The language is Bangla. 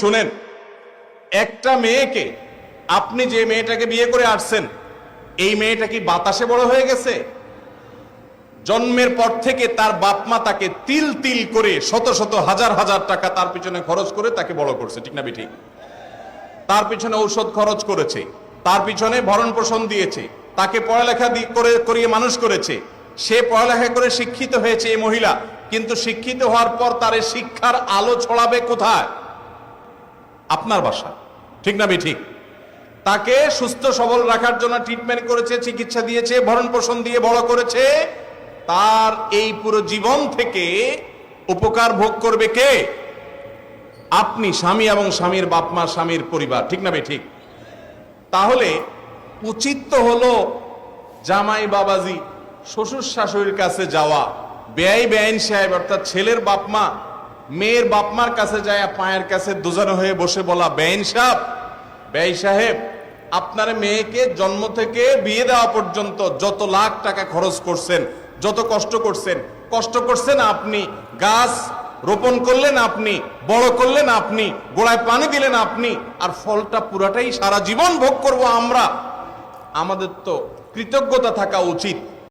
শুনেন, একটা মেয়েকে, আপনি যে মেয়েটাকে বিয়ে করে আসছেন, এই মেয়েটা কি বাতাসে বড় হয়ে গেছে? জন্মের পর থেকে তার বাপ মা তাকে তিল তিল করে শত শত হাজার হাজার টাকা তার পিছনে খরচ করে তাকে বড় করছে, ঠিক না বেঠিক? তার পিছনে ঔষধ খরচ করেছে, তার পিছনে ভরণ পোষণ দিয়েছে, তাকে পড়ালেখা করিয়ে মানুষ করেছে। সে পড়ালেখা করে শিক্ষিত হয়েছে এই মহিলা, কিন্তু শিক্ষিত হওয়ার পর তার এই শিক্ষার আলো ছড়াবে কোথায়? আপনার বাসা, ঠিক না বেঠিক? তাকে সুস্থ সবল রাখার জন্য ট্রিটমেন্ট করেছে, চিকিৎসা দিয়েছে, ভরণ পোষণ দিয়ে বড় করেছে। তার এই পুরো জীবন থেকে উপকার ভোগ করবে কে? আপনি, স্বামী এবং স্বামীর বাপ মা, স্বামীর পরিবার, ঠিক না বেঠিক? তাহলে উচিত তো হলো জামাই বাবাজি, শ্বশুর শাশুড়ির কাছে যাওয়া, বেআই বেআইন সাহেব অর্থাৎ ছেলের বাপ মা মেয়ের বাপ মার কাছে যায় পায়ের কাছে দুজনে হয়ে বসে বলা, বেআইন সাহেব, বেআই সাহেব, আপনার মেয়েকে জন্ম থেকে বিয়ে দেওয়া পর্যন্ত যত লাখ টাকা খরচ করছেন, যত কষ্ট করছেন আপনি, গাছ রোপণ করলেন আপনি, বড় করলেন আপনি, গোড়ায় পানি দিলেন আপনি, আর ফলটা পুরাটাই সারা জীবন ভোগ করব আমরা। আমাদের তো কৃতজ্ঞতা থাকা উচিত।